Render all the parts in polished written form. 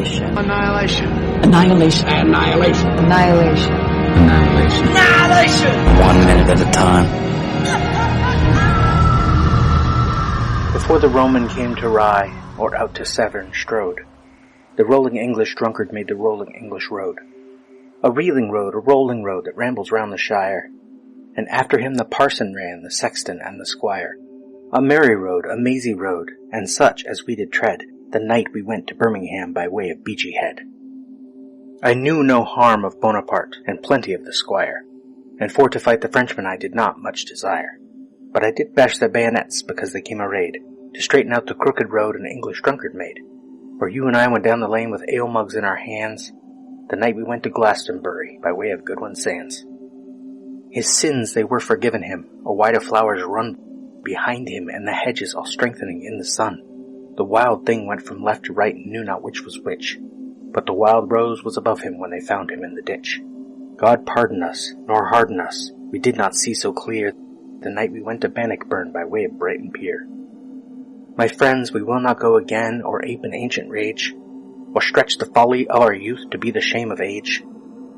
Annihilation. Annihilation. Annihilation. Annihilation. Annihilation. Annihilation. Annihilation! 1 minute at a time. Before the Roman came to Rye, or out to Severn strode, the rolling English drunkard made the rolling English road. A reeling road, a rolling road that rambles round the shire, and after him the parson ran, the sexton and the squire. A merry road, a mazy road, and such as we did tread, the night we went to Birmingham by way of Beachy Head. I knew no harm of Bonaparte, and plenty of the squire, and for to fight the Frenchmen I did not much desire. But I did bash their bayonets because they came arrayed, to straighten out the crooked road an English drunkard made. For you and I went down the lane with ale mugs in our hands, the night we went to Glastonbury by way of Goodwin Sands. His sins they were forgiven him, a wide of flowers run behind him, and the hedges all strengthening in the sun. The wild thing went from left to right and knew not which was which, but the wild rose was above him when they found him in the ditch. God pardon us, nor harden us, we did not see so clear the night we went to Bannockburn by way of Brighton Pier. My friends, we will not go again, or ape an ancient rage, or stretch the folly of our youth to be the shame of age,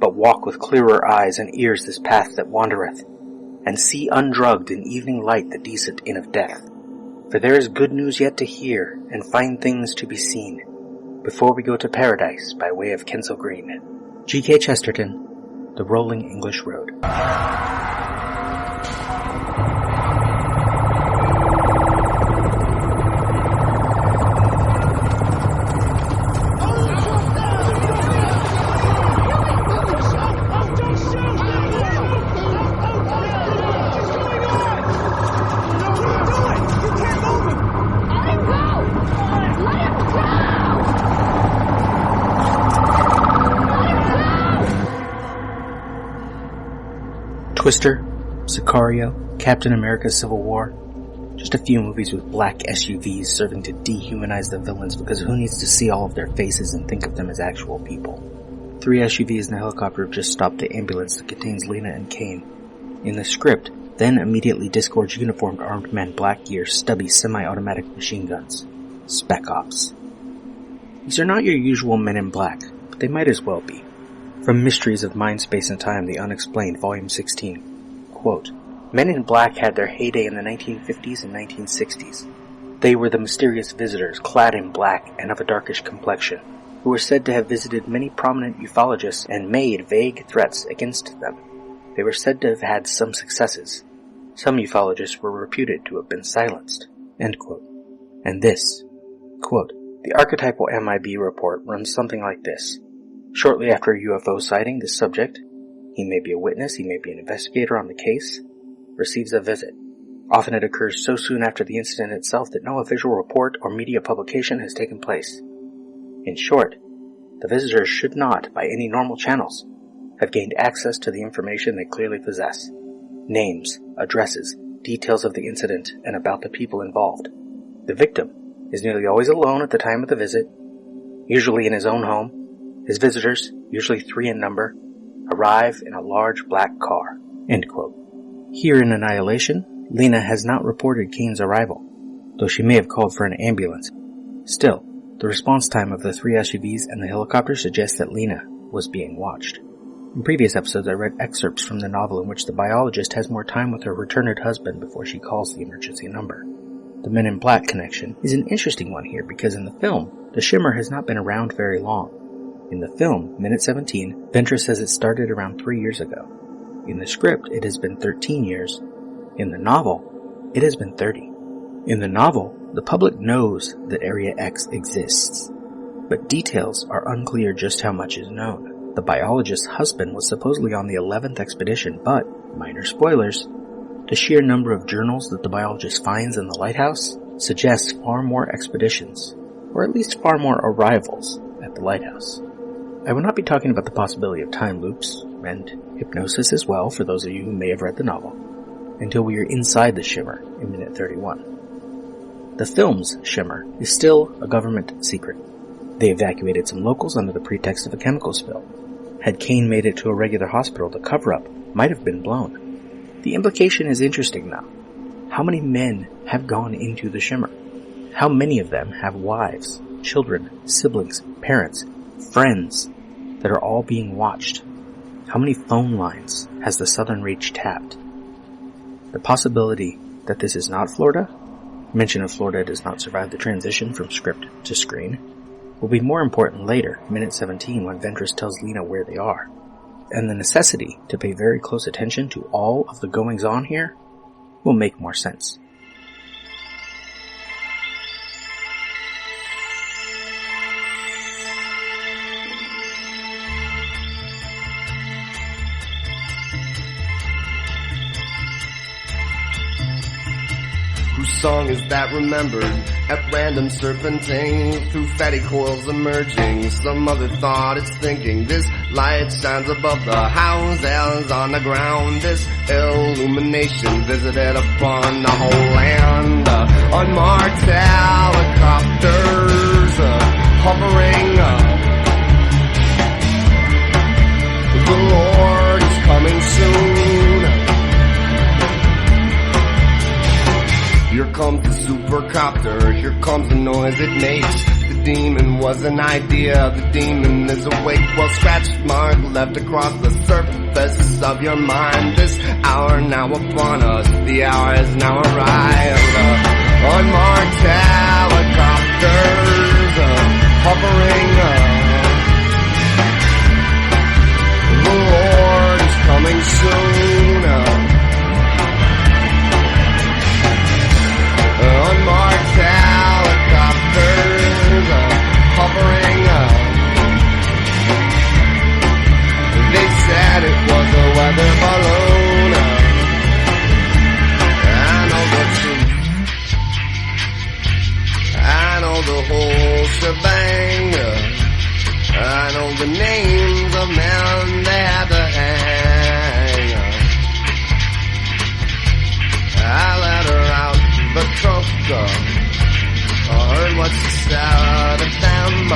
but walk with clearer eyes and ears this path that wandereth, and see undrugged in evening light the decent inn of death. For there is good news yet to hear, and fine things to be seen, before we go to paradise by way of Kensal Green. G.K. Chesterton, The Rolling English Road. Twister, Sicario, Captain America Civil War. Just a few movies with black SUVs serving to dehumanize the villains, because who needs to see all of their faces and think of them as actual people? 3 SUVs and a helicopter have just stopped the ambulance that contains Lena and Kane. In the script, then immediately disgorge uniformed armed men, black gear, stubby semi-automatic machine guns. Spec Ops. These are not your usual men in black, but they might as well be. From Mysteries of Mind, Space, and Time, The Unexplained, Volume 16. Quote, Men in Black had their heyday in the 1950s and 1960s. They were the mysterious visitors, clad in black and of a darkish complexion, who were said to have visited many prominent ufologists and made vague threats against them. They were said to have had some successes. Some ufologists were reputed to have been silenced. End quote. And this, quote, The archetypal MIB report runs something like this. Shortly after a UFO sighting, the subject, he may be a witness, he may be an investigator on the case, receives a visit. Often it occurs so soon after the incident itself that no official report or media publication has taken place. In short, the visitors should not, by any normal channels, have gained access to the information they clearly possess. Names, addresses, details of the incident, and about the people involved. The victim is nearly always alone at the time of the visit, usually in his own home. His visitors, usually 3 in number, arrive in a large black car. End quote. Here in Annihilation, Lena has not reported Kane's arrival, though she may have called for an ambulance. Still, the response time of the 3 SUVs and the helicopter suggests that Lena was being watched. In previous episodes, I read excerpts from the novel in which the biologist has more time with her returned husband before she calls the emergency number. The Men in Black connection is an interesting one here because in the film, the Shimmer has not been around very long. In the film, Minute 17, Ventress says it started around 3 years ago. In the script, it has been 13 years. In the novel, it has been 30. In the novel, the public knows that Area X exists, but details are unclear just how much is known. The biologist's husband was supposedly on the 11th expedition, but, minor spoilers, the sheer number of journals that the biologist finds in the lighthouse suggests far more expeditions, or at least far more arrivals, at the lighthouse. I will not be talking about the possibility of time loops, and hypnosis as well, for those of you who may have read the novel, until we are inside the Shimmer in Minute 31. The film's Shimmer is still a government secret. They evacuated some locals under the pretext of a chemical spill. Had Kane made it to a regular hospital, the cover-up might have been blown. The implication is interesting now. How many men have gone into the Shimmer? How many of them have wives? children, siblings, parents, friends that are all being watched. How many phone lines has the Southern Reach tapped? The possibility that this is not Florida, mention of Florida does not survive the transition from script to screen, will be more important later, minute 17, when Ventress tells Lena where they are. And the necessity to pay very close attention to all of the goings-on here will make more sense. Whose song is that remembered at random serpentine through fatty coils emerging? Some other thought is thinking this light shines above the houses on the ground. This illumination visited upon the whole land. Unmarked helicopters hovering. The Lord is coming soon. Here comes the supercopter, here comes the noise it makes. The demon was an idea, the demon is awake. Well, scratch mark left across the surface of your mind. This hour now upon us, the hour has now arrived. Unmarked helicopters hovering. The Lord is coming soon. Unmarked helicopters hovering. They said it was a weather balloon. I know the truth. I know the whole shebang. I know the names of men they had to hang. I let her out the trunk. I heard what she said to them.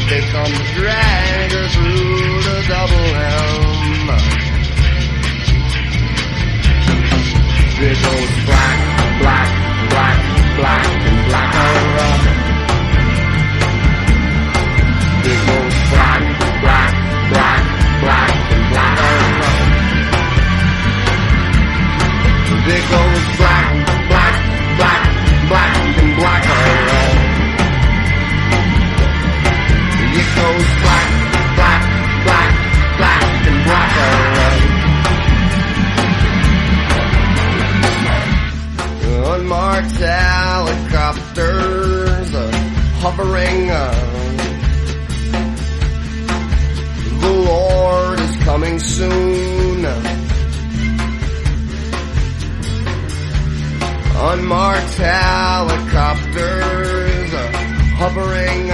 They come to drag her through the double M. There goes black, black, black, black, and black. There goes black, black, black, black, and black. There goes black, black, black, black, and black. It goes black, black, black, black, and black. Unmarked helicopters hovering. The Lord is coming soon. Unmarked helicopters hovering.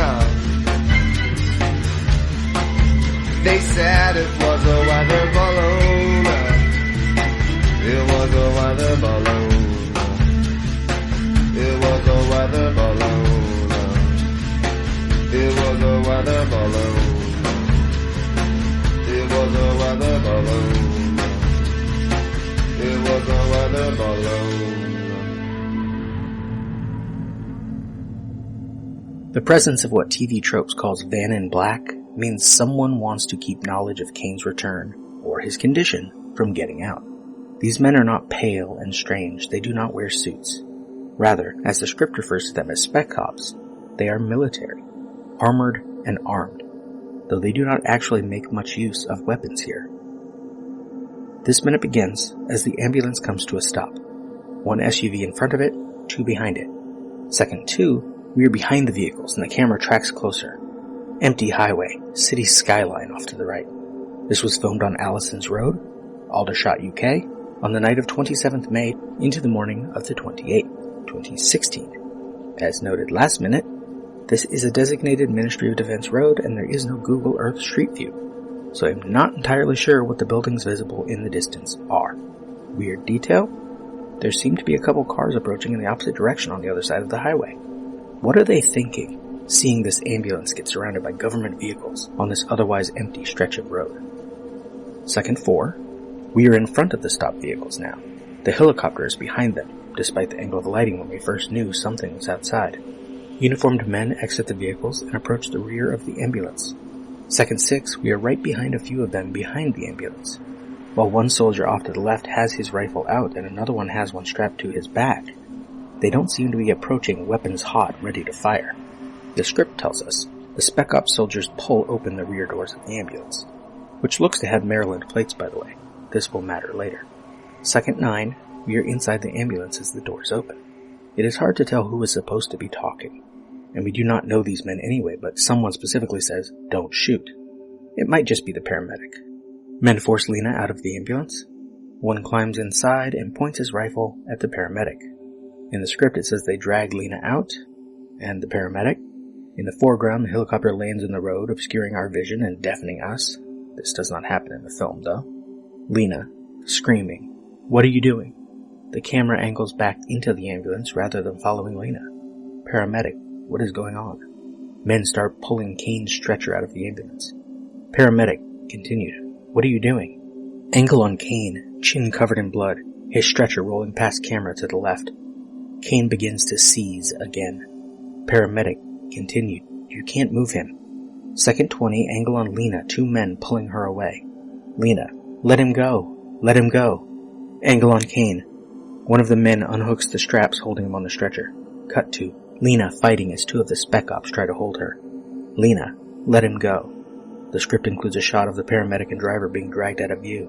They said it was a weather balloon. It was a weather balloon. It was a weather balloon. It was a weather balloon. It was a weather balloon. It was a weather balloon. The presence of what TV Tropes calls Van in Black means someone wants to keep knowledge of Kane's return, or his condition, from getting out. These men are not pale and strange, they do not wear suits. Rather, as the script refers to them as spec cops, they are military, armored and armed, though they do not actually make much use of weapons here. This minute begins as the ambulance comes to a stop. One SUV in front of it, two behind it. Second two, we are behind the vehicles and the camera tracks closer. Empty highway, city skyline off to the right. This was filmed on Allison's Road, Aldershot, UK, on the night of 27th May into the morning of the 28th, 2016. As noted last minute, this is a designated Ministry of Defense road and there is no Google Earth Street View, so I'm not entirely sure what the buildings visible in the distance are. Weird detail? There seem to be a couple cars approaching in the opposite direction on the other side of the highway. What are they thinking, seeing this ambulance get surrounded by government vehicles on this otherwise empty stretch of road? Second four, we are in front of the stopped vehicles now. The helicopter is behind them, despite the angle of the lighting when we first knew something was outside. Uniformed men exit the vehicles and approach the rear of the ambulance. Second 6, we are right behind a few of them behind the ambulance. While one soldier off to the left has his rifle out and another one has one strapped to his back, they don't seem to be approaching weapons hot, ready to fire. The script tells us the Spec Ops soldiers pull open the rear doors of the ambulance, which looks to have Maryland plates, by the way. This will matter later. Second 9, we are inside the ambulance as the doors open. It is hard to tell who is supposed to be talking, and we do not know these men anyway, but someone specifically says, "Don't shoot." It might just be the paramedic. Men force Lena out of the ambulance. One climbs inside and points his rifle at the paramedic. In the script it says they drag Lena out, and the paramedic. In the foreground, the helicopter lands in the road, obscuring our vision and deafening us. This does not happen in the film, though. Lena, screaming, "What are you doing?" The camera angles back into the ambulance rather than following Lena. Paramedic, what is going on? Men start pulling Kane's stretcher out of the ambulance. Paramedic continued, "What are you doing?" Angle on Kane, chin covered in blood, his stretcher rolling past camera to the left. Kane begins to seize again. Paramedic continued, "You can't move him." Second 20, angle on Lena, 2 men pulling her away. Lena, "Let him go! Let him go!" Angle on Kane. One of the men unhooks the straps holding him on the stretcher. Cut to Lena fighting as 2 of the Spec Ops try to hold her. Lena, "Let him go." The script includes a shot of the paramedic and driver being dragged out of view.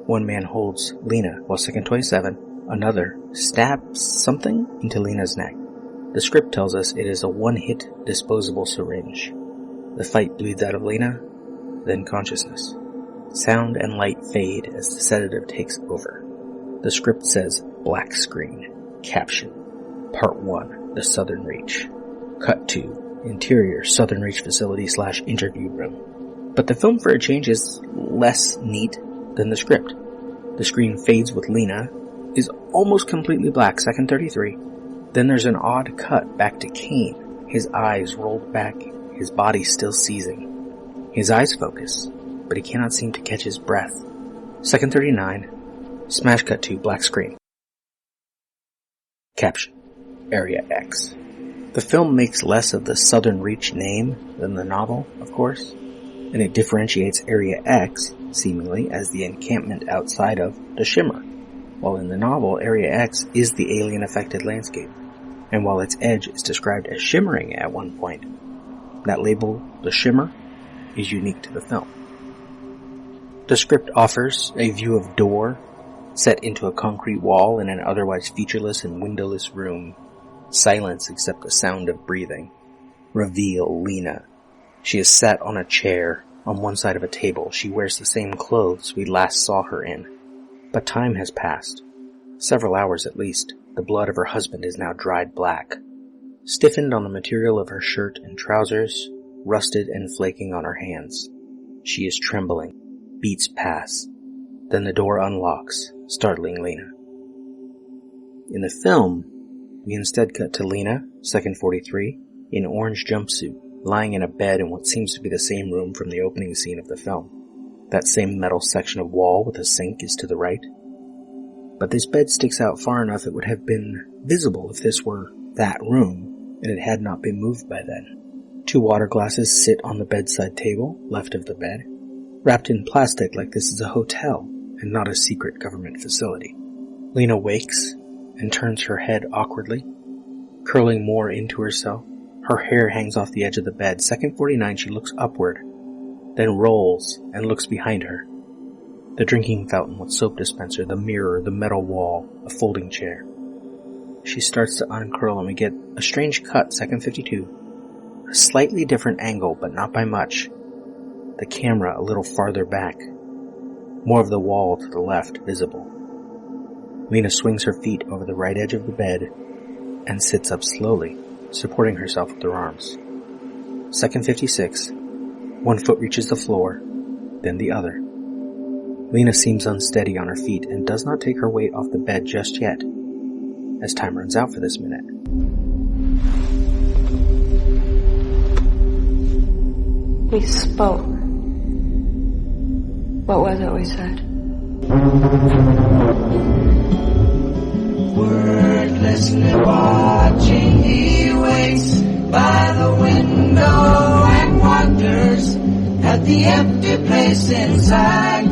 One man holds Lena, while second 27, another stabs something into Lena's neck. The script tells us it is a one-hit disposable syringe. The fight bleeds out of Lena, then consciousness. Sound and light fade as the sedative takes over. The script says, black screen. Caption. Part 1, The Southern Reach. Cut to, interior Southern Reach facility / interview room. But the film for a change is less neat than the script. The screen fades with Lena, is almost completely black, second 33. Then there's an odd cut back to Kane, his eyes rolled back, his body still seizing. His eyes focus, but he cannot seem to catch his breath. Second 39, smash cut to black screen. Caption. Area X. The film makes less of the Southern Reach name than the novel, of course, and it differentiates Area X, seemingly, as the encampment outside of the Shimmer, while in the novel, Area X is the alien-affected landscape, and while its edge is described as shimmering at one point, that label, the Shimmer, is unique to the film. The script offers a view of door set into a concrete wall in an otherwise featureless and windowless room. Silence except the sound of breathing. Reveal Lena. She is sat on a chair on one side of a table. She wears the same clothes we last saw her in. But time has passed. Several hours at least. The blood of her husband is now dried black. Stiffened on the material of her shirt and trousers, rusted and flaking on her hands. She is trembling. Beats pass. Then the door unlocks, startling Lena. In the film, we instead cut to Lena, second 43, in orange jumpsuit, lying in a bed in what seems to be the same room from the opening scene of the film. That same metal section of wall with a sink is to the right. But this bed sticks out far enough it would have been visible if this were that room, and it had not been moved by then. 2 water glasses sit on the bedside table, left of the bed, wrapped in plastic like this is a hotel and not a secret government facility. Lena wakes and turns her head awkwardly, curling more into herself. Her hair hangs off the edge of the bed. Second 49, she looks upward, then rolls and looks behind her. The drinking fountain with soap dispenser, the mirror, the metal wall, a folding chair. She starts to uncurl and we get a strange cut, second 52. A slightly different angle, but not by much. The camera a little farther back. More of the wall to the left visible. Lena swings her feet over the right edge of the bed and sits up slowly, supporting herself with her arms. Second 56. One foot reaches the floor, then the other. Lena seems unsteady on her feet and does not take her weight off the bed just yet, as time runs out for this minute. We spoke. What was it we said? Wordless and watching, he waits the empty place inside.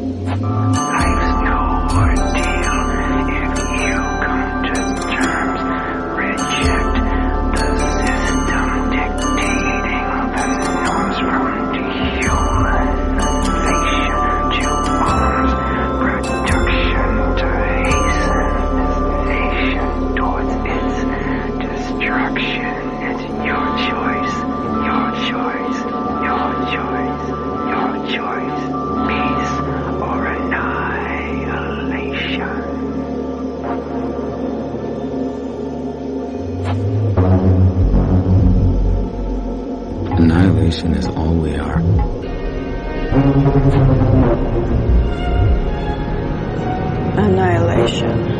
Life's no ordeal if you come to terms. Reject the system dictating the norms from dehumanization to arms production to hasten this nation towards its destruction. It's your choice, your choice, your choice, your choice. Peace or annihilation. Annihilation is all we are. Annihilation.